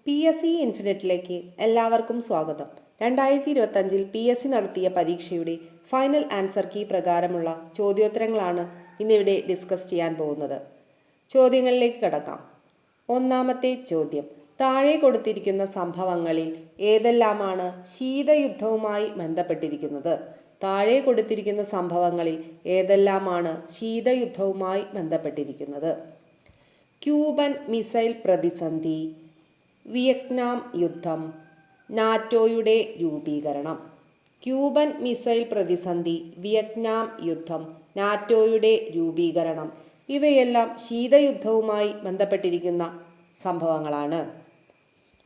PSC ഇൻഫിനിറ്റിലേക്ക് എല്ലാവർക്കും സ്വാഗതം. 2025 PSC നടത്തിയ പരീക്ഷയുടെ ഫൈനൽ ആൻസർ കീ പ്രകാരമുള്ള ചോദ്യോത്തരങ്ങളാണ് ഇന്നിവിടെ ഡിസ്കസ് ചെയ്യാൻ പോകുന്നത്. ചോദ്യങ്ങളിലേക്ക് കടക്കാം. ഒന്നാമത്തെ ചോദ്യം, താഴെ കൊടുത്തിരിക്കുന്ന സംഭവങ്ങളിൽ ഏതെല്ലാമാണ് ശീതയുദ്ധവുമായി ബന്ധപ്പെട്ടിരിക്കുന്നത്? താഴെ കൊടുത്തിരിക്കുന്ന സംഭവങ്ങളിൽ ഏതെല്ലാമാണ് ശീതയുദ്ധവുമായി ബന്ധപ്പെട്ടിരിക്കുന്നത്? ക്യൂബൻ മിസൈൽ പ്രതിസന്ധി, വിയറ്റ്നാം യുദ്ധം, നാറ്റോയുടെ രൂപീകരണം. ക്യൂബൻ മിസൈൽ പ്രതിസന്ധി, വിയറ്റ്നാം യുദ്ധം, നാറ്റോയുടെ രൂപീകരണം ഇവയെല്ലാം ശീതയുദ്ധവുമായി ബന്ധപ്പെട്ടിരിക്കുന്ന സംഭവങ്ങളാണ്.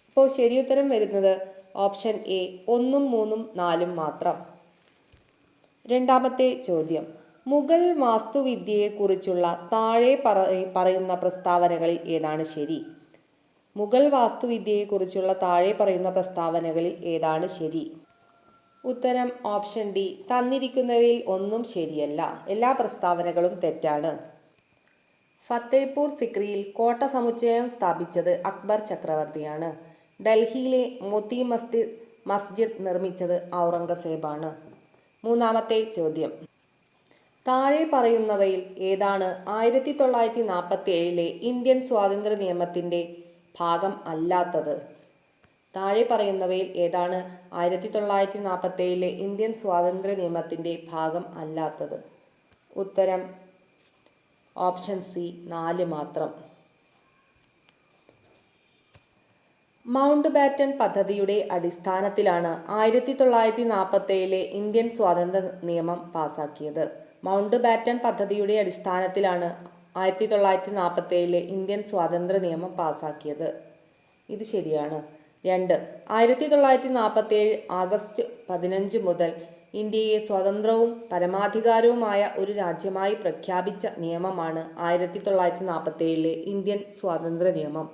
അപ്പോൾ ശരിയുത്തരം വരുന്നത് ഓപ്ഷൻ എ 1, 3, 4 മാത്രം. രണ്ടാമത്തെ ചോദ്യം, മുഗൾ വാസ്തുവിദ്യയെക്കുറിച്ചുള്ള താഴെ പറയുന്ന പ്രസ്താവനകളിൽ ഏതാണ് ശരി? മുഗൾ വാസ്തുവിദ്യയെക്കുറിച്ചുള്ള താഴെ പറയുന്ന പ്രസ്താവനകളിൽ ഏതാണ് ശരി? ഉത്തരം ഓപ്ഷൻ ഡി. തന്നിരിക്കുന്നവയിൽ ഒന്നും ശരിയല്ല, എല്ലാ പ്രസ്താവനകളും തെറ്റാണ്. ഫത്തേപൂർ സിക്രിയിൽ കോട്ട സമുച്ചയം സ്ഥാപിച്ചത് അക്ബർ ചക്രവർത്തിയാണ്. ഡൽഹിയിലെ മോത്തി മസ്ജിദ് നിർമ്മിച്ചത് ഔറംഗസേബാണ്. മൂന്നാമത്തെ ചോദ്യം, താഴെ പറയുന്നവയിൽ ഏതാണ് 1947 ഇന്ത്യൻ സ്വാതന്ത്ര്യ നിയമത്തിൻ്റെ ഭാഗം അല്ലാത്തത്? താഴെ പറയുന്നവയിൽ ഏതാണ് 1947 ഇന്ത്യൻ സ്വാതന്ത്ര്യ നിയമത്തിൻ്റെ ഭാഗം അല്ലാത്തത്? ഉത്തരം ഓപ്ഷൻ സി 4 മാത്രം. മൗണ്ട് ബാറ്റൺ പദ്ധതിയുടെ അടിസ്ഥാനത്തിലാണ് 1947 ഇന്ത്യൻ സ്വാതന്ത്ര്യ നിയമം പാസാക്കിയത്. മൗണ്ട് ബാറ്റൺ പദ്ധതിയുടെ അടിസ്ഥാനത്തിലാണ് 1947 ഇന്ത്യൻ സ്വാതന്ത്ര്യ നിയമം പാസാക്കിയത്. ഇത് ശരിയാണ്. 2. 1947 ആഗസ്റ്റ് 15 മുതൽ ഇന്ത്യയെ സ്വതന്ത്രവും പരമാധികാരവുമായ ഒരു രാജ്യമായി പ്രഖ്യാപിച്ച നിയമമാണ് 1947 ഇന്ത്യൻ സ്വാതന്ത്ര്യ നിയമം.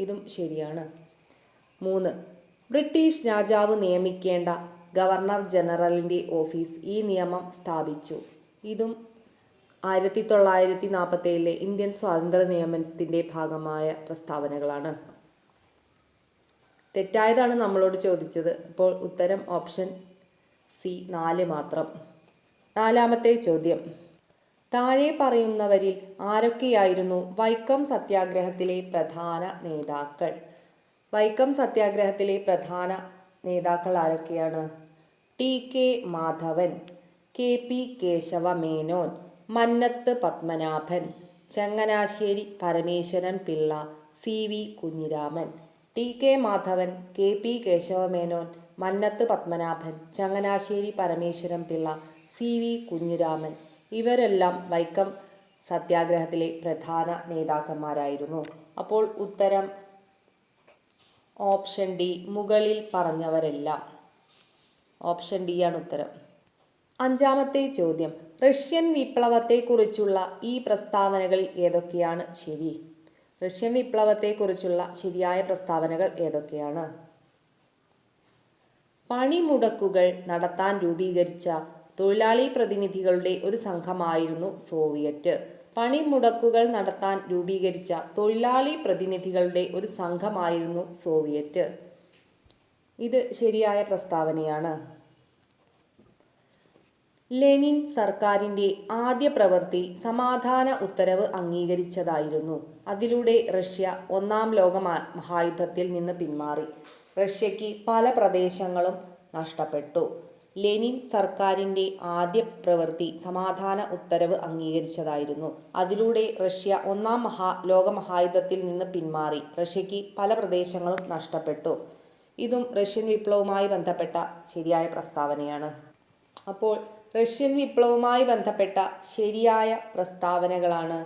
ഇതും ശരിയാണ്. 3. ബ്രിട്ടീഷ് രാജാവ് നിയമിക്കേണ്ട ഗവർണർ ജനറലിൻ്റെ ഓഫീസ് ഈ നിയമം സ്ഥാപിച്ചു. ഇതും 1947 ഇന്ത്യൻ സ്വാതന്ത്ര്യ നിയമത്തിൻ്റെ ഭാഗമായ പ്രസ്താവനകളാണ്. തെറ്റായതാണ് നമ്മളോട് ചോദിച്ചത്. അപ്പോൾ ഉത്തരം ഓപ്ഷൻ സി 4 മാത്രം. നാലാമത്തെ ചോദ്യം, താഴെ പറയുന്നവരിൽ ആരൊക്കെയായിരുന്നു വൈക്കം സത്യാഗ്രഹത്തിലെ പ്രധാന നേതാക്കൾ? വൈക്കം സത്യാഗ്രഹത്തിലെ പ്രധാന നേതാക്കൾ ആരൊക്കെയാണ്? TK Madhavan, KP Keshava Menon, Mannath Padmanabhan, Changanassery Parameswaran Pillai, CV Kunhiraman. TK Madhavan, KP Kesava Menon, Mannath Padmanabhan, Changanassery Parameswaran Pillai, CV Kunhiraman ഇവരെല്ലാം വൈക്കം സത്യാഗ്രഹത്തിലെ പ്രധാന നേതാക്കന്മാരായിരുന്നു. അപ്പോൾ ഉത്തരം ഓപ്ഷൻ ഡി, മുകളിൽ പറഞ്ഞവരെല്ലാം. ഓപ്ഷൻ ഡി ആണ് ഉത്തരം. അഞ്ചാമത്തെ ചോദ്യം, റഷ്യൻ വിപ്ലവത്തെക്കുറിച്ചുള്ള ഈ പ്രസ്താവനകളിൽ ഏതൊക്കെയാണ് ശരി? റഷ്യൻ വിപ്ലവത്തെക്കുറിച്ചുള്ള ശരിയായ പ്രസ്താവനകൾ ഏതൊക്കെയാണ്? പണിമുടക്കുകൾ നടത്താൻ രൂപീകരിച്ച തൊഴിലാളി പ്രതിനിധികളുടെ ഒരു സംഘമായിരുന്നു സോവിയറ്റ്. പണിമുടക്കുകൾ നടത്താൻ രൂപീകരിച്ച തൊഴിലാളി പ്രതിനിധികളുടെ ഒരു സംഘമായിരുന്നു സോവിയറ്റ്. ഇത് ശരിയായ പ്രസ്താവനയാണ്. ലെനിൻ സർക്കാരിൻ്റെ ആദ്യ പ്രവൃത്തി സമാധാന ഉത്തരവ് അംഗീകരിച്ചതായിരുന്നു. അതിലൂടെ റഷ്യ ഒന്നാം ലോക മഹായുദ്ധത്തിൽ നിന്ന് പിന്മാറി. റഷ്യക്ക് പല പ്രദേശങ്ങളും നഷ്ടപ്പെട്ടു. ലെനിൻ സർക്കാരിൻ്റെ ആദ്യ പ്രവൃത്തി സമാധാന ഉത്തരവ് അംഗീകരിച്ചതായിരുന്നു. അതിലൂടെ റഷ്യ ഒന്നാം ലോക മഹായുദ്ധത്തിൽ നിന്ന് പിന്മാറി. റഷ്യക്ക് പല പ്രദേശങ്ങളും നഷ്ടപ്പെട്ടു. ഇതും റഷ്യൻ വിപ്ലവവുമായി ബന്ധപ്പെട്ട ശരിയായ പ്രസ്താവനയാണ്. അപ്പോൾ റഷ്യൻ വിപ്ലവവുമായി ബന്ധപ്പെട്ട ശരിയായ പ്രസ്താവനകളാണ്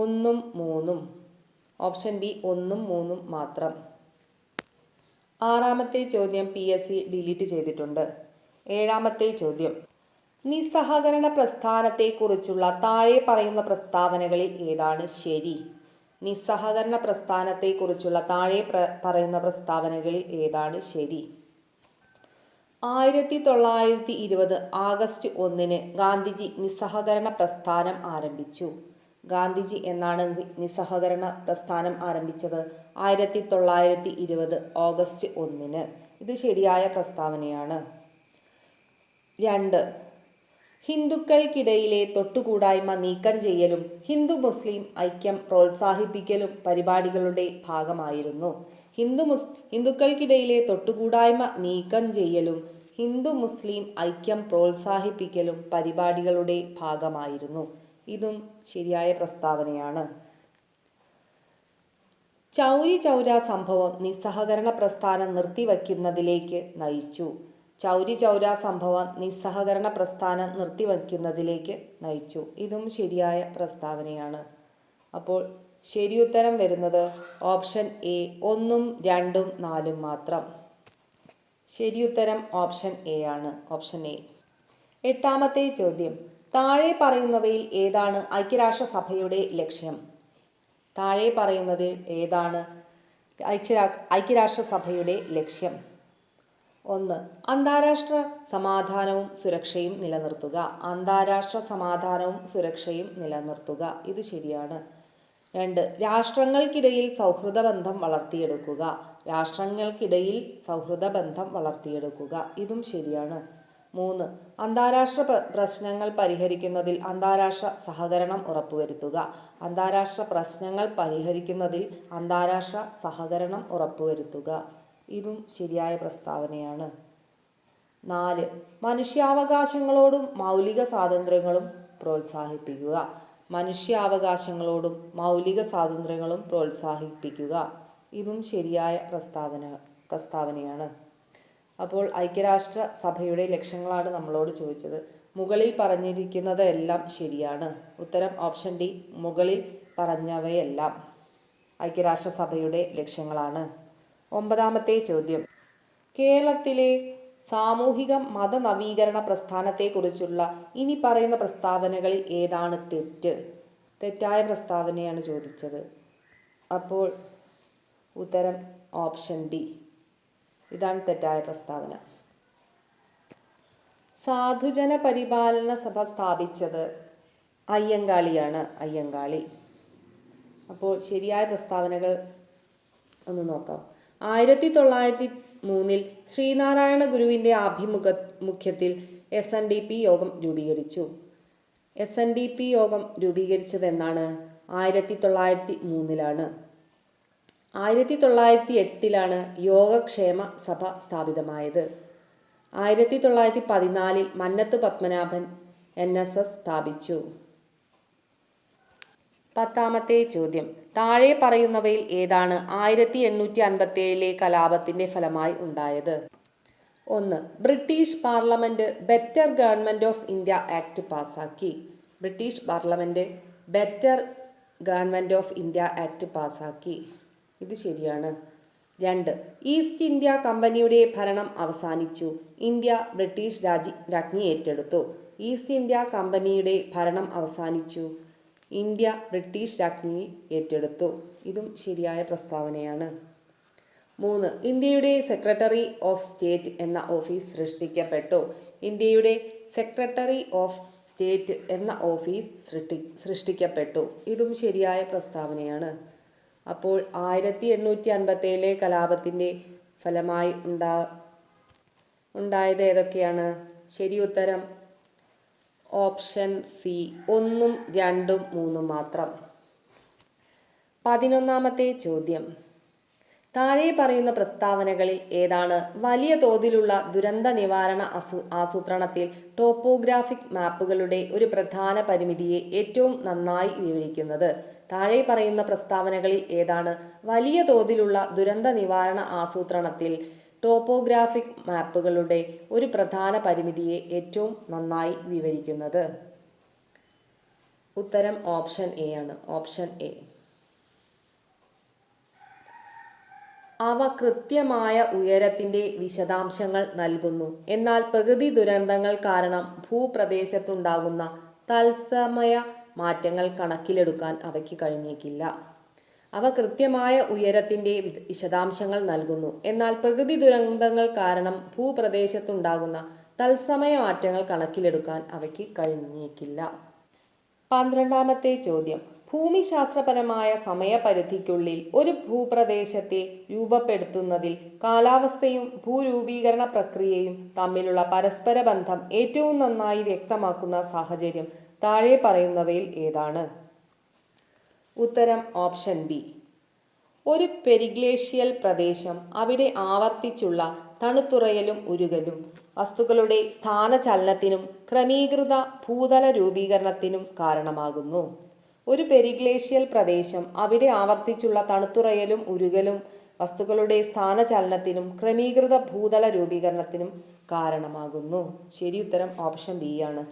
1, 3. ഓപ്ഷൻ ബി 1, 3 മാത്രം. ആറാമത്തെ ചോദ്യം PSC ഡിലീറ്റ് ചെയ്തിട്ടുണ്ട്. ഏഴാമത്തെ ചോദ്യം, നിസ്സഹകരണ പ്രസ്ഥാനത്തെക്കുറിച്ചുള്ള താഴെ പറയുന്ന പ്രസ്താവനകളിൽ ഏതാണ് ശരി? നിസ്സഹകരണ പ്രസ്ഥാനത്തെക്കുറിച്ചുള്ള താഴെ പറയുന്ന പ്രസ്താവനകളിൽ ഏതാണ് ശരി? 1920 ആഗസ്റ്റ് 1 ഗാന്ധിജി നിസ്സഹകരണ പ്രസ്ഥാനം ആരംഭിച്ചു. ഗാന്ധിജി എന്നാണ് നിസ്സഹകരണ പ്രസ്ഥാനം ആരംഭിച്ചത്? 1920 ഓഗസ്റ്റ് 1. ഇത് ശരിയായ പ്രസ്താവനയാണ്. 2. ഹിന്ദുക്കൾക്കിടയിലെ തൊട്ടുകൂടായ്മ നീക്കം ചെയ്യലും ഹിന്ദു മുസ്ലിം ഐക്യം പ്രോത്സാഹിപ്പിക്കലും പരിപാടികളുടെ ഭാഗമായിരുന്നു. ഹിന്ദുക്കൾക്കിടയിലെ തൊട്ടുകൂടായ്മ നീക്കം ചെയ്യലും ഹിന്ദു മുസ്ലിം ഐക്യം പ്രോത്സാഹിപ്പിക്കലും പരിപാടികളുടെ ഭാഗമായിരുന്നു. ഇതും ശരിയായ പ്രസ്താവനയാണ്. ചൗരി ചൗര സംഭവം നിസ്സഹകരണ പ്രസ്ഥാനം നിർത്തിവയ്ക്കുന്നതിലേക്ക് നയിച്ചു. ചൗരി ചൗര സംഭവം നിസ്സഹകരണ പ്രസ്ഥാനം നിർത്തിവയ്ക്കുന്നതിലേക്ക് നയിച്ചു. ഇതും ശരിയായ പ്രസ്താവനയാണ്. അപ്പോൾ ശരിയുത്തരം വരുന്നത് ഓപ്ഷൻ എ 1, 2, 4 മാത്രം. ശരിയുത്തരം ഓപ്ഷൻ എ ആണ്. Option A. 8ാമത്തെ ചോദ്യം. താഴെ പറയുന്നവയിൽ ഏതാണ് ഐക്യരാഷ്ട്രസഭയുടെ ലക്ഷ്യം? താഴെ പറയുന്നതിൽ ഏതാണ് ഐക്യരാഷ്ട്രസഭയുടെ ലക്ഷ്യം? 1. അന്താരാഷ്ട്ര സമാധാനവും സുരക്ഷയും നിലനിർത്തുക. അന്താരാഷ്ട്ര സമാധാനവും സുരക്ഷയും നിലനിർത്തുക. ഇത് ശരിയാണ്. 2. രാഷ്ട്രങ്ങൾക്കിടയിൽ സൗഹൃദ ബന്ധം വളർത്തിയെടുക്കുക. രാഷ്ട്രങ്ങൾക്കിടയിൽ സൗഹൃദ ബന്ധം വളർത്തിയെടുക്കുക. ഇതും ശരിയാണ്. 3. അന്താരാഷ്ട്ര പ്രശ്നങ്ങൾ പരിഹരിക്കുന്നതിൽ അന്താരാഷ്ട്ര സഹകരണം ഉറപ്പുവരുത്തുക. അന്താരാഷ്ട്ര പ്രശ്നങ്ങൾ പരിഹരിക്കുന്നതിൽ അന്താരാഷ്ട്ര സഹകരണം ഉറപ്പുവരുത്തുക. ഇതും ശരിയായ പ്രസ്താവനയാണ്. 4. മനുഷ്യാവകാശങ്ങളോടും മൗലിക സ്വാതന്ത്ര്യങ്ങളും പ്രോത്സാഹിപ്പിക്കുക. മനുഷ്യാവകാശങ്ങളോടും മൗലിക സ്വാതന്ത്ര്യങ്ങളും പ്രോത്സാഹിപ്പിക്കുക. ഇതും ശരിയായ പ്രസ്താവനയാണ്. അപ്പോൾ ഐക്യരാഷ്ട്ര സഭയുടെ ലക്ഷ്യങ്ങളാണ് നമ്മളോട് ചോദിച്ചത്. മുകളിൽ പറഞ്ഞിരിക്കുന്നതെല്ലാം ശരിയാണ്. ഉത്തരം ഓപ്ഷൻ ഡി. മുകളിൽ പറഞ്ഞവയെല്ലാം ഐക്യരാഷ്ട്രസഭയുടെ ലക്ഷ്യങ്ങളാണ്. 9ാമത്തെ ചോദ്യം. കേരളത്തിലെ സാമൂഹിക മത നവീകരണ പ്രസ്ഥാനത്തെക്കുറിച്ചുള്ള ഇനി പറയുന്ന പ്രസ്താവനകളിൽ ഏതാണ് തെറ്റ്? തെറ്റായ പ്രസ്താവനയാണ് ചോദിച്ചത്. അപ്പോൾ ഉത്തരം ഓപ്ഷൻ ഡി. ഇതാണ് തെറ്റായ പ്രസ്താവന. സാധുജന പരിപാലന സഭ സ്ഥാപിച്ചത് അയ്യങ്കാളിയാണ്. അയ്യങ്കാളി. അപ്പോൾ ശരിയായ പ്രസ്താവനകൾ ഒന്ന് നോക്കാം. 1903 ശ്രീനാരായണ ഗുരുവിൻ്റെ ആഭിമുഖ്യത്തിൽ SNDP യോഗം രൂപീകരിച്ചു. SNDP യോഗം രൂപീകരിച്ചതെന്നാണ്? 1903 1908 യോഗക്ഷേമ സഭ സ്ഥാപിതമായത്. 1914 മന്നത്ത് പത്മനാഭൻ NSS സ്ഥാപിച്ചു. 10ാമത്തെ ചോദ്യം. താഴെ പറയുന്നവയിൽ ഏതാണ് 1857 കലാപത്തിന്റെ ഫലമായി ഉണ്ടായത്? 1. British parliament better government of India act പാസാക്കി. British parliament better government of India act പാസാക്കി. ഇത് ശരിയാണ്. 2. ഈസ്റ്റ് ഇന്ത്യ കമ്പനിയുടെ ഭരണം അവസാനിച്ചു. ഇന്ത്യ ബ്രിട്ടീഷ് രാജ്ഞി ഏറ്റെടുത്തു. ഈസ്റ്റ് ഇന്ത്യ കമ്പനിയുടെ ഭരണം അവസാനിച്ചു. ഇന്ത്യ ബ്രിട്ടീഷ് രാജ്ഞി ഏറ്റെടുത്തു. ഇതും ശരിയായ പ്രസ്താവനയാണ്. 3. ഇന്ത്യയുടെ സെക്രട്ടറി ഓഫ് സ്റ്റേറ്റ് എന്ന ഓഫീസ് സൃഷ്ടിക്കപ്പെട്ടു. ഇന്ത്യയുടെ സെക്രട്ടറി ഓഫ് സ്റ്റേറ്റ് എന്ന ഓഫീസ് സൃഷ്ടിക്കപ്പെട്ടു. ഇതും ശരിയായ പ്രസ്താവനയാണ്. അപ്പോൾ 1857 കലാപത്തിൻ്റെ ഫലമായി ഉണ്ടായത് ഏതൊക്കെയാണ്? ശരി ഉത്തരം ഓപ്ഷൻ സി 1, 2, 3 മാത്രം. 11ാമത്തെ ചോദ്യം. താഴെ പറയുന്ന പ്രസ്താവനകളിൽ ഏതാണ് വലിയ തോതിലുള്ള ദുരന്ത നിവാരണ ആസൂത്രണത്തിൽ ടോപ്പോഗ്രാഫിക് മാപ്പുകളുടെ ഒരു പ്രധാന പരിമിതിയെ ഏറ്റവും നന്നായി വിവരിക്കുന്നത്? താഴെ പറയുന്ന പ്രസ്താവനകളിൽ ഏതാണ് വലിയ തോതിലുള്ള ദുരന്ത നിവാരണ ആസൂത്രണത്തിൽ ടോപ്പോഗ്രാഫിക് മാപ്പുകളുടെ ഒരു പ്രധാന പരിമിതിയെ ഏറ്റവും നന്നായി വിവരിക്കുന്നത്? ഉത്തരം ഓപ്ഷൻ എ ആണ്. Option A. അവ കൃത്യമായ ഉയരത്തിൻ്റെ വിശദാംശങ്ങൾ നൽകുന്നു. എന്നാൽ പ്രകൃതി ദുരന്തങ്ങൾ കാരണം ഭൂപ്രദേശത്തുണ്ടാകുന്ന തത്സമയ മാറ്റങ്ങൾ കണക്കിലെടുക്കാൻ അവയ്ക്ക് കഴിഞ്ഞേക്കില്ല. അവ കൃത്യമായ ഉയരത്തിൻ്റെ വിശദാംശങ്ങൾ നൽകുന്നു. എന്നാൽ പ്രകൃതി ദുരന്തങ്ങൾ കാരണം ഭൂപ്രദേശത്തുണ്ടാകുന്ന തത്സമയ മാറ്റങ്ങൾ കണക്കിലെടുക്കാൻ അവയ്ക്ക് കഴിഞ്ഞേക്കില്ല. 12ാമത്തെ ചോദ്യം. ഭൂമിശാസ്ത്രപരമായ സമയപരിധിക്കുള്ളിൽ ഒരു ഭൂപ്രദേശത്തെ രൂപപ്പെടുത്തുന്നതിൽ കാലാവസ്ഥയും ഭൂരൂപീകരണ പ്രക്രിയയും തമ്മിലുള്ള പരസ്പര ബന്ധം ഏറ്റവും നന്നായി വ്യക്തമാക്കുന്ന സാഹചര്യം താഴെ പറയുന്നവയിൽ ഏതാണ്? ഉത്തരം ഓപ്ഷൻ ബി. ഒരു പെരിഗ്ലേഷ്യൽ പ്രദേശം അവിടെ ആവർത്തിച്ചുള്ള തണുത്തുറയലും ഉരുകലും വസ്തുക്കളുടെ സ്ഥാനചലനത്തിനും ക്രമീകൃത ഭൂതല രൂപീകരണത്തിനും കാരണമാകുന്നു. ഒരു പെരിഗ്ലേഷ്യൽ പ്രദേശം അവിടെ ആവർത്തിച്ചുള്ള തണുത്തുറയലും ഉരുകലും വസ്തുക്കളുടെ സ്ഥാനചലനത്തിനും ക്രമീകൃത ഭൂതല രൂപീകരണത്തിനും കാരണമാകുന്നു. ശരിയുത്തരം ഓപ്ഷൻ ബി ആണ്.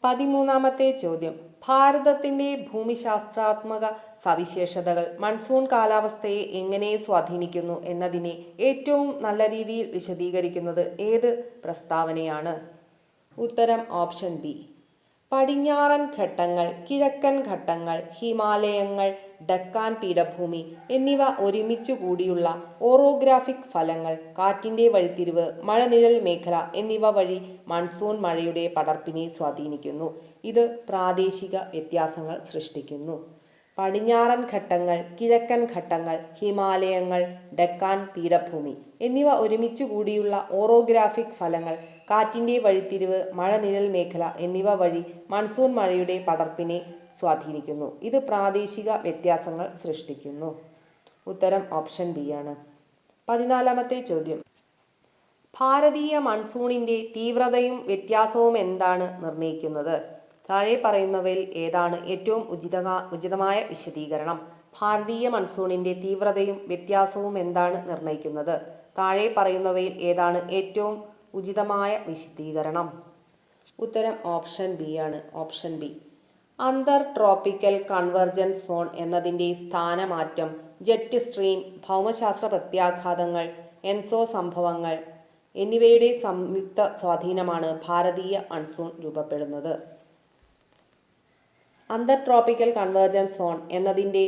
13ാമത്തെ ചോദ്യം. ഭാരതത്തിൻ്റെ ഭൂമിശാസ്ത്രാത്മക സവിശേഷതകൾ മൺസൂൺ കാലാവസ്ഥയെ എങ്ങനെ സ്വാധീനിക്കുന്നു എന്നതിനെ ഏറ്റവും നല്ല രീതിയിൽ വിശദീകരിക്കുന്നത് ഏത് പ്രസ്താവനയാണ്? ഉത്തരം ഓപ്ഷൻ ബി. പടിഞ്ഞാറൻ ഘട്ടങ്ങൾ, കിഴക്കൻ ഘട്ടങ്ങൾ, ഹിമാലയങ്ങൾ, ഡക്കാൻ പീഠഭൂമി എന്നിവ ഒരുമിച്ചു കൂടിയുള്ള ഓറോഗ്രാഫിക് ഫലങ്ങൾ, കാറ്റിൻ്റെ വഴിത്തിരിവ്, മഴനിഴൽ മേഖല എന്നിവ വഴി മൺസൂൺ മഴയുടെ പടർപ്പിനെ സ്വാധീനിക്കുന്നു. ഇത് പ്രാദേശിക വ്യത്യാസങ്ങൾ സൃഷ്ടിക്കുന്നു. പടിഞ്ഞാറൻ ഘട്ടങ്ങൾ, കിഴക്കൻ ഘട്ടങ്ങൾ, ഹിമാലയങ്ങൾ, ഡക്കാൻ പീഠഭൂമി എന്നിവ ഒരുമിച്ചു കൂടിയുള്ള ഓറോഗ്രാഫിക് ഫലങ്ങൾ, കാറ്റിൻ്റെ വഴിത്തിരിവ്, മഴനിഴൽ മേഖല എന്നിവ വഴി മൺസൂൺ മഴയുടെ പടർപ്പിനെ സ്വാധീനിക്കുന്നു. ഇത് പ്രാദേശിക വ്യത്യാസങ്ങൾ സൃഷ്ടിക്കുന്നു. ഉത്തരം ഓപ്ഷൻ ബി ആണ്. 14ാമത്തെ ചോദ്യം. ഭാരതീയ മൺസൂണിൻ്റെ തീവ്രതയും വ്യത്യാസവും എന്താണ് നിർണ്ണയിക്കുന്നത്? താഴെ പറയുന്നവയിൽ ഏതാണ് ഏറ്റവും ഉചിതമായ വിശദീകരണം? ഭാരതീയ മൺസൂണിൻ്റെ തീവ്രതയും വ്യത്യാസവും എന്താണ് നിർണ്ണയിക്കുന്നത്? താഴെ പറയുന്നവയിൽ ഏതാണ് ഏറ്റവും ഉചിതമായ വിശദീകരണം? ഉത്തരം ഓപ്ഷൻ ബി ആണ്. Option B. അന്തർ ട്രോപ്പിക്കൽ കൺവെർജൻസ് സോൺ എന്നതിൻ്റെ സ്ഥാനമാറ്റം, ജെറ്റ് സ്ട്രീം, ഭൗമശാസ്ത്ര പ്രത്യാഘാതങ്ങൾ, എൻസോ സംഭവങ്ങൾ എന്നിവയുടെ സംയുക്ത സ്വാധീനമാണ് ഭാരതീയ മൺസൂൺ രൂപപ്പെടുന്നത്. അന്തർ ട്രോപ്പിക്കൽ കൺവെർജൻസ് സോൺ എന്നതിൻ്റെ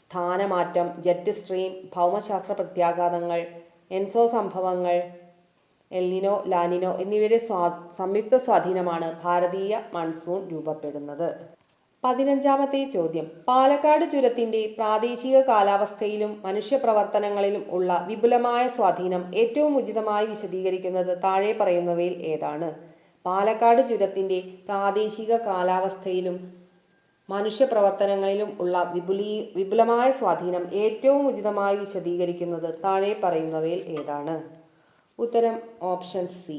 സ്ഥാനമാറ്റം, ജെറ്റ് സ്ട്രീം, ഭൗമശാസ്ത്ര പ്രത്യാഘാതങ്ങൾ, എൻസോ സംഭവങ്ങൾ, എൽനിനോ, ലാനിനോ എന്നിവയുടെ സംയുക്ത സ്വാധീനമാണ് ഭാരതീയ മൺസൂൺ രൂപപ്പെടുന്നത്. 15ാമത്തെ ചോദ്യം. പാലക്കാട് ചുരത്തിൻ്റെ പ്രാദേശിക കാലാവസ്ഥയിലും മനുഷ്യപ്രവർത്തനങ്ങളിലും ഉള്ള വിപുലമായ സ്വാധീനം ഏറ്റവും ഉചിതമായി വിശദീകരിക്കുന്നത് താഴെ പറയുന്നവയിൽ ഏതാണ്? പാലക്കാട് ചുരത്തിൻ്റെ പ്രാദേശിക കാലാവസ്ഥയിലും മനുഷ്യപ്രവർത്തനങ്ങളിലും ഉള്ള വിപുലമായ സ്വാധീനം ഏറ്റവും ഉചിതമായി വിശദീകരിക്കുന്നത് താഴെ പറയുന്നവയിൽ ഏതാണ്? ഉത്തരം ഓപ്ഷൻ സി.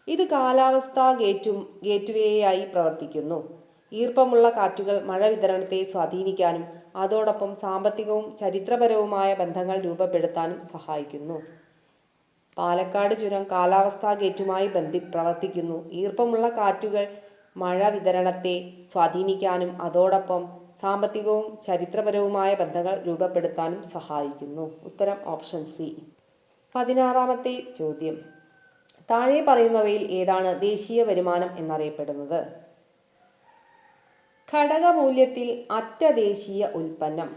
ഇത് കാലാവസ്ഥാ ഗേറ്റ്വേയായി പ്രവർത്തിക്കുന്നു. ഈർപ്പമുള്ള കാറ്റുകൾ മഴ വിതരണത്തെ സ്വാധീനിക്കാനും അതോടൊപ്പം സാമ്പത്തികവും ചരിത്രപരവുമായ ബന്ധങ്ങൾ രൂപപ്പെടുത്താനും സഹായിക്കുന്നു. പാലക്കാട് ചുരം കാലാവസ്ഥാ ഗേറ്റുമായി പ്രവർത്തിക്കുന്നു. ഈർപ്പമുള്ള കാറ്റുകൾ മഴ വിതരണത്തെ സ്വാധീനിക്കാനും അതോടൊപ്പം സാമ്പത്തികവും ചരിത്രപരവുമായ ബന്ധങ്ങൾ രൂപപ്പെടുത്താനും സഹായിക്കുന്നു. ഉത്തരം ഓപ്ഷൻ സി. 16ാമത്തെ ചോദ്യം. താഴെ പറയുന്നവയിൽ ഏതാണ് ദേശീയ വരുമാനം എന്നറിയപ്പെടുന്നത്? ഘടകമൂല്യത്തിൽ അറ്റ ദേശീയ ഉൽപ്പന്നം.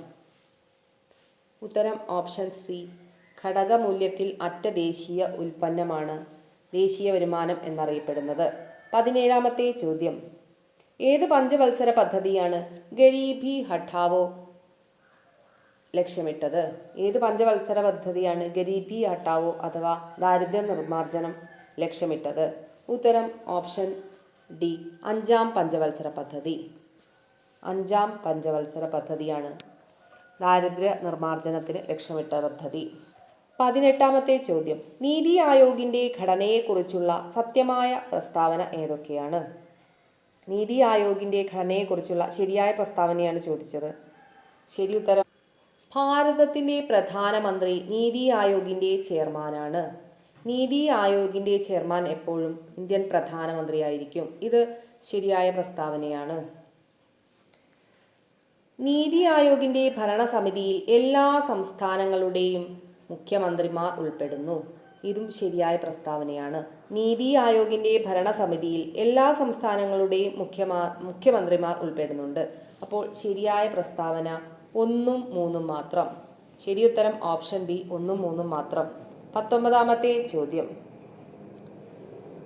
ഉത്തരം ഓപ്ഷൻ സി. ഘടകമൂല്യത്തിൽ അറ്റ ദേശീയ ഉൽപ്പന്നമാണ് ദേശീയ വരുമാനം എന്നറിയപ്പെടുന്നത്. 17ാമത്തെ ചോദ്യം. ഏത് പഞ്ചവത്സര പദ്ധതിയാണ് ഗരീബി ഹഠാവോ ലക്ഷ്യമിട്ടത്? ഏത് പഞ്ചവത്സര പദ്ധതിയാണ് ഗരീബി ഹഠാവോ അഥവാ ദാരിദ്ര്യ നിർമ്മാർജ്ജനം ലക്ഷ്യമിട്ടത്? ഉത്തരം ഓപ്ഷൻ ഡി. 5ാം പഞ്ചവത്സര പദ്ധതി. 5ാം പഞ്ചവത്സര പദ്ധതിയാണ് ദാരിദ്ര്യ നിർമ്മാർജ്ജനത്തിന് ലക്ഷ്യമിട്ട പദ്ധതി. 18ാമത്തെ ചോദ്യം. നീതി ആയോഗിൻ്റെ ഘടനയെക്കുറിച്ചുള്ള സത്യമായ പ്രസ്താവന ഏതൊക്കെയാണ്? നീതി ആയോഗിൻ്റെ ഘടനയെക്കുറിച്ചുള്ള ശരിയായ പ്രസ്താവനയാണ് ചോദിച്ചത്. ശരി ഉത്തരം. ഭാരതത്തിൻ്റെ പ്രധാനമന്ത്രി നീതി ആയോഗിൻ്റെ ചെയർമാനാണ്. നീതി ആയോഗിൻ്റെ ചെയർമാൻ എപ്പോഴും ഇന്ത്യൻ പ്രധാനമന്ത്രിയായിരിക്കും. ഇത് ശരിയായ പ്രസ്താവനയാണ്. നീതി ആയോഗിൻ്റെ ഭരണസമിതിയിൽ എല്ലാ സംസ്ഥാനങ്ങളുടെയും മുഖ്യമന്ത്രിമാർ ഉൾപ്പെടുന്നു. ഇതും ശരിയായ പ്രസ്താവനയാണ്. നീതി ആയോഗിൻ്റെ ഭരണസമിതിയിൽ എല്ലാ സംസ്ഥാനങ്ങളുടെയും മുഖ്യമന്ത്രിമാർ ഉൾപ്പെടുന്നുണ്ട്. അപ്പോൾ ശരിയായ പ്രസ്താവന 1ഉം 3ഉം മാത്രം. ശരിയുത്തരം ഓപ്ഷൻ ബി 1ഉം 3ഉം മാത്രം. 19ാമത്തെ ചോദ്യം.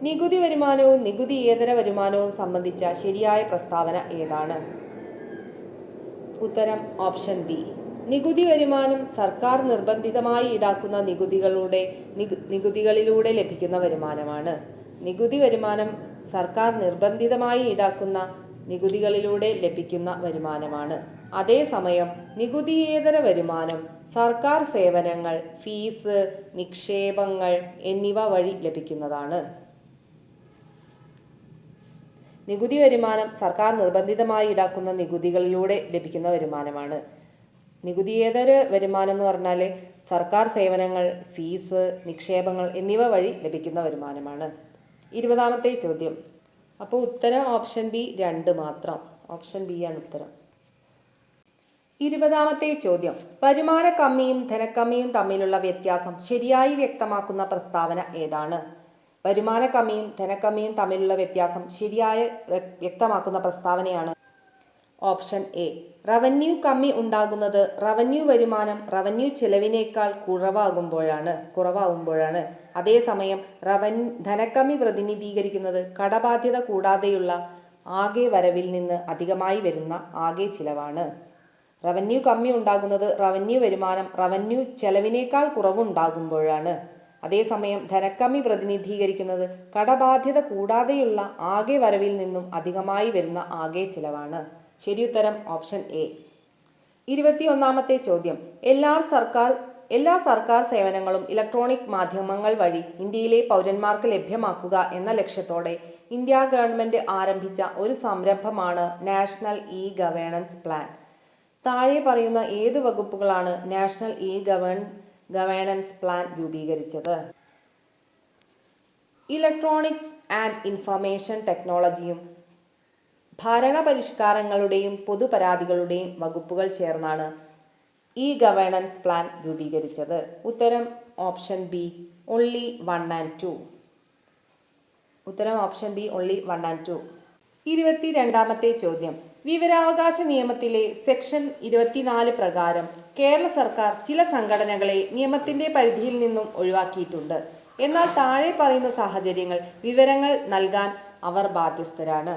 നികുതി വരുമാനവും നികുതിയേതര വരുമാനവും സംബന്ധിച്ച ശരിയായ പ്രസ്താവന ഏതാണ്? ഉത്തരം ഓപ്ഷൻ ബി. നികുതി വരുമാനം സർക്കാർ നിർബന്ധിതമായി ഈടാക്കുന്ന നികുതികളിലൂടെ ലഭിക്കുന്ന വരുമാനമാണ്. നികുതി വരുമാനം സർക്കാർ നിർബന്ധിതമായി ഈടാക്കുന്ന നികുതികളിലൂടെ ലഭിക്കുന്ന വരുമാനമാണ്. അതേസമയം നികുതിയേതര വരുമാനം സർക്കാർ സേവനങ്ങൾ, ഫീസ്, നിക്ഷേപങ്ങൾ എന്നിവ വഴി ലഭിക്കുന്നതാണ്. നികുതി വരുമാനം സർക്കാർ നിർബന്ധിതമായി ഈടാക്കുന്ന നികുതികളിലൂടെ ലഭിക്കുന്ന വരുമാനമാണ്. നികുതിയേതര വരുമാനം എന്ന് പറഞ്ഞാൽ സർക്കാർ സേവനങ്ങൾ, ഫീസ്, നിക്ഷേപങ്ങൾ എന്നിവ വഴി ലഭിക്കുന്ന വരുമാനമാണ്. 20ാമത്തെ ചോദ്യം. അപ്പോൾ ഉത്തരം ഓപ്ഷൻ ബി 2 മാത്രം. ഓപ്ഷൻ ബി ആണ് ഉത്തരം. 20ാമത്തെ ചോദ്യം. വരുമാന കമ്മിയും ധനക്കമ്മിയും തമ്മിലുള്ള വ്യത്യാസം ശരിയായി വ്യക്തമാക്കുന്ന പ്രസ്താവന ഏതാണ്? വരുമാന കമ്മിയും ധനക്കമ്മിയും തമ്മിലുള്ള വ്യത്യാസം ശരിയായി വ്യക്തമാക്കുന്ന പ്രസ്താവനയാണ് ഓപ്ഷൻ എ. റവന്യൂ കമ്മി ഉണ്ടാകുന്നത് റവന്യൂ വരുമാനം റവന്യൂ ചെലവിനേക്കാൾ കുറവാകുമ്പോഴാണ്. അതേസമയം ധനക്കമ്മി പ്രതിനിധീകരിക്കുന്നത് കടബാധ്യത കൂടാതെയുള്ള ആകെ വരവിൽ നിന്ന് അധികമായി വരുന്ന ആകെ ചിലവാണ്. റവന്യൂ കമ്മി ഉണ്ടാകുന്നത് റവന്യൂ വരുമാനം റവന്യൂ ചെലവിനേക്കാൾ കുറവുണ്ടാകുമ്പോഴാണ്. അതേസമയം ധനക്കമ്മി പ്രതിനിധീകരിക്കുന്നത് കടബാധ്യത കൂടാതെയുള്ള ആകെ വരവിൽ നിന്നും അധികമായി വരുന്ന ആകെ ചിലവാണ്. ശരിയുത്തരം ഓപ്ഷൻ എ. 21ാമത്തെ ചോദ്യം. എല്ലാ സർക്കാർ സേവനങ്ങളും ഇലക്ട്രോണിക് മാധ്യമങ്ങൾ വഴി ഇന്ത്യയിലെ പൗരന്മാർക്ക് ലഭ്യമാക്കുക എന്ന ലക്ഷ്യത്തോടെ ഇന്ത്യ ഗവൺമെന്റ് ആരംഭിച്ച ഒരു സംരംഭമാണ് നാഷണൽ ഇ-ഗവേണൻസ് പ്ലാൻ. താഴെ പറയുന്ന ഏത് വകുപ്പുകളാണ് നാഷണൽ ഇ-ഗവേണൻസ് പ്ലാൻ രൂപീകരിച്ചത്? ഇലക്ട്രോണിക്സ് ആൻഡ് ഇൻഫർമേഷൻ ടെക്നോളജിയും ഭരണപരിഷ്കാരങ്ങളുടെയും പൊതുപരാതികളുടെയും വകുപ്പുകൾ ചേർന്നാണ് ഇ-ഗവേണൻസ് പ്ലാൻ രൂപീകരിച്ചത്. ഉത്തരം ഓപ്ഷൻ ബി ഓൺലി 1 and 2. ഉത്തരം ഓപ്ഷൻ ബി ഓൺലി 1 and 2. 22ാമത്തെ ചോദ്യം. വിവരാവകാശ നിയമത്തിലെ സെക്ഷൻ 24 പ്രകാരം കേരള സർക്കാർ ചില സംഘടനകളെ നിയമത്തിന്റെ പരിധിയിൽ നിന്നും ഒഴിവാക്കിയിട്ടുണ്ട്. എന്നാൽ താഴെ പറയുന്ന സാഹചര്യങ്ങൾ വിവരങ്ങൾ നൽകാൻ അവർ ബാധ്യസ്ഥരാണ്.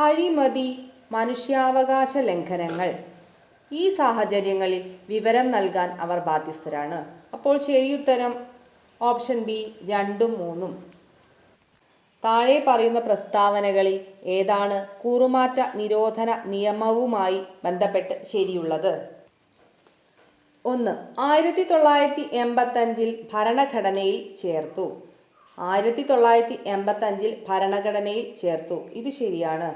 അഴിമതി, മനുഷ്യാവകാശ ലംഘനങ്ങൾ. ഈ സാഹചര്യങ്ങളിൽ വിവരം നൽകാൻ അവർ ബാധ്യസ്ഥരാണ്. അപ്പോൾ ശരിയുത്തരം ഓപ്ഷൻ ബി 2ഉം 3ഉം. താഴെ പറയുന്ന പ്രസ്താവനകളിൽ ഏതാണ് കൂറുമാറ്റ നിരോധന നിയമവുമായി ബന്ധപ്പെട്ട് ശരിയുള്ളത്? 1. 1985 ഭരണഘടനയിൽ ചേർത്തു. 1985 ഭരണഘടനയിൽ ചേർത്തു. ഇത് ശരിയാണ്.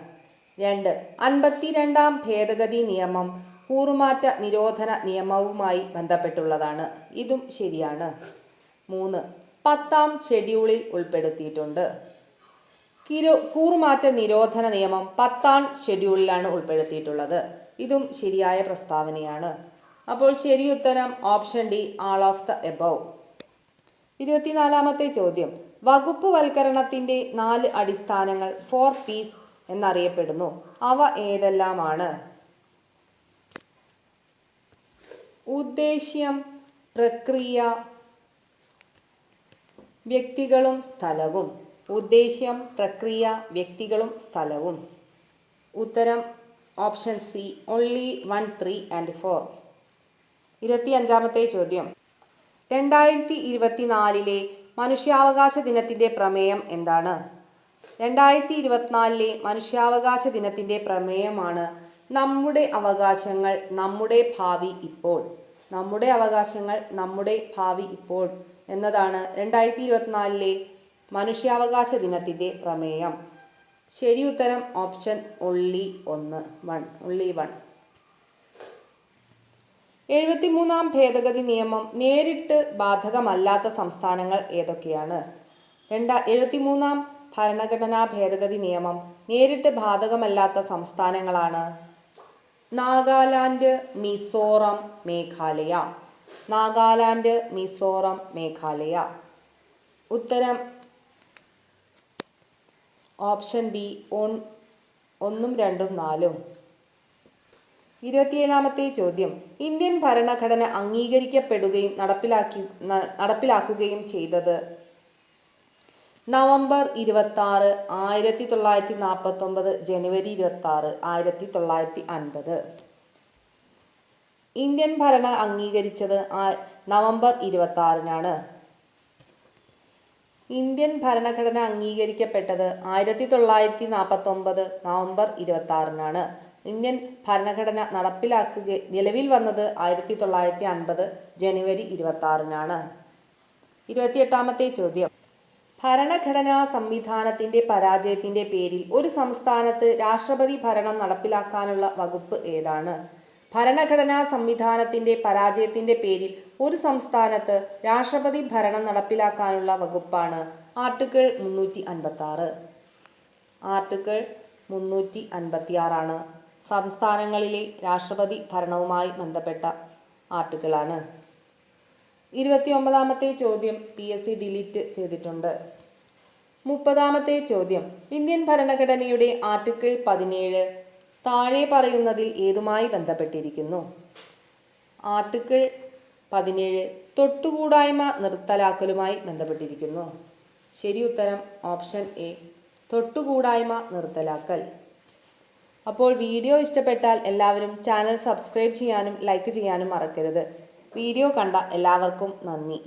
2. 52ാം ഭേദഗതി നിയമം കൂറുമാറ്റ നിരോധന നിയമവുമായി ബന്ധപ്പെട്ടുള്ളതാണ്. ഇതും ശരിയാണ്. 3. 10ാം ഷെഡ്യൂളിൽ ഉൾപ്പെടുത്തിയിട്ടുണ്ട്. കൂറുമാറ്റ നിരോധന നിയമം 10ാം ഷെഡ്യൂളിലാണ് ഉൾപ്പെടുത്തിയിട്ടുള്ളത്. ഇതും ശരിയായ പ്രസ്താവനയാണ്. അപ്പോൾ ശരിയുത്തരം option D all of the above. 24ാമത്തെ ചോദ്യം. വകുപ്പ് വൽക്കരണത്തിന്റെ 4 അടിസ്ഥാനങ്ങൾ 4 Ps എന്നറിയപ്പെടുന്നു. അവ ഏതെല്ലാമാണ്? ഉദ്ദേശ്യം, പ്രക്രിയ, വ്യക്തികളും സ്ഥലവും. ഉദ്ദേശ്യം, പ്രക്രിയ, വ്യക്തികളും സ്ഥലവും. ഉത്തരം ഓപ്ഷൻ സി ഓൺലി 1, 3 and 4. 25ാമത്തെ ചോദ്യം. 2024 മനുഷ്യാവകാശ ദിനത്തിന്റെ പ്രമേയം എന്താണ്? 2024 മനുഷ്യാവകാശ ദിനത്തിന്റെ പ്രമേയമാണ് നമ്മുടെ അവകാശങ്ങൾ നമ്മുടെ ഭാവി ഇപ്പോൾ. നമ്മുടെ അവകാശങ്ങൾ നമ്മുടെ ഭാവി ഇപ്പോൾ എന്നതാണ് 2024 മനുഷ്യാവകാശ ദിനത്തിന്റെ പ്രമേയം. ശരി ഉത്തരം ഓപ്ഷൻ ഓൺലി 1. 73ാം ഭേദഗതി നിയമം നേരിട്ട് ബാധകമല്ലാത്ത സംസ്ഥാനങ്ങൾ ഏതൊക്കെയാണ്? 73ാം ഭരണഘടനാ ഭേദഗതി നിയമം നേരിട്ട് ബാധകമല്ലാത്ത സംസ്ഥാനങ്ങളാണ് നാഗാലാൻഡ്, മിസോറം, മേഘാലയ. നാഗാലാൻഡ്, മിസോറം, മേഘാലയ. ഉത്തരം ഓപ്ഷൻ ബി 1, 2, 4. 27ാമത്തെ ചോദ്യം. ഇന്ത്യൻ ഭരണഘടന അംഗീകരിക്കപ്പെടുകയും നടപ്പിലാക്കുകയും ചെയ്തത് നവംബർ 26 1949, ജനുവരി 26 1950. ഇന്ത്യൻ ഭരണ അംഗീകരിച്ചത് നവംബർ 26-നാണ്. ഇന്ത്യൻ ഭരണഘടന അംഗീകരിക്കപ്പെട്ടത് 1949 നവംബർ 26-നാണ്. ഇന്ത്യൻ ഭരണഘടന നിലവിൽ വന്നത് 1950 ജനുവരി 26-നാണ്. 28-ാമത്തെ ചോദ്യം. ഭരണഘടനാ സംവിധാനത്തിന്റെ പരാജയത്തിന്റെ പേരിൽ ഒരു സംസ്ഥാനത്ത് രാഷ്ട്രപതി ഭരണം നടപ്പിലാക്കാനുള്ള വകുപ്പ് ഏതാണ്? ഭരണഘടനാ സംവിധാനത്തിന്റെ പരാജയത്തിന്റെ പേരിൽ ഒരു സംസ്ഥാനത്ത് രാഷ്ട്രപതി ഭരണം നടപ്പിലാക്കാനുള്ള വകുപ്പാണ് ആർട്ടിക്കിൾ 356. ആർട്ടിക്കിൾ 356 സംസ്ഥാനങ്ങളിലെ രാഷ്ട്രപതി ഭരണവുമായി ബന്ധപ്പെട്ട ആർട്ടിക്കിളാണ്. 29-ാമത്തെ ചോദ്യം PSC ഡിലീറ്റ് ചെയ്തിട്ടുണ്ട്. 30-ാമത്തെ ചോദ്യം. ഇന്ത്യൻ ഭരണഘടനയുടെ ആർട്ടിക്കിൾ 17 താഴെ പറയുന്നതിൽ ഏതുമായി ബന്ധപ്പെട്ടിരിക്കുന്നു? ആർട്ടിക്കിൾ 17 തൊട്ടുകൂടായ്മ നിർത്തലാക്കലുമായി ബന്ധപ്പെട്ടിരിക്കുന്നു. ശരി ഉത്തരം ഓപ്ഷൻ എ, തൊട്ടുകൂടായ്മ നിർത്തലാക്കൽ. അപ്പോൾ വീഡിയോ ഇഷ്ടപ്പെട്ടാൽ എല്ലാവരും ചാനൽ സബ്സ്ക്രൈബ് ചെയ്യാനും ലൈക്ക് ചെയ്യാനും മറക്കരുത്. വീഡിയോ കണ്ട എല്ലാവർക്കും നന്ദി.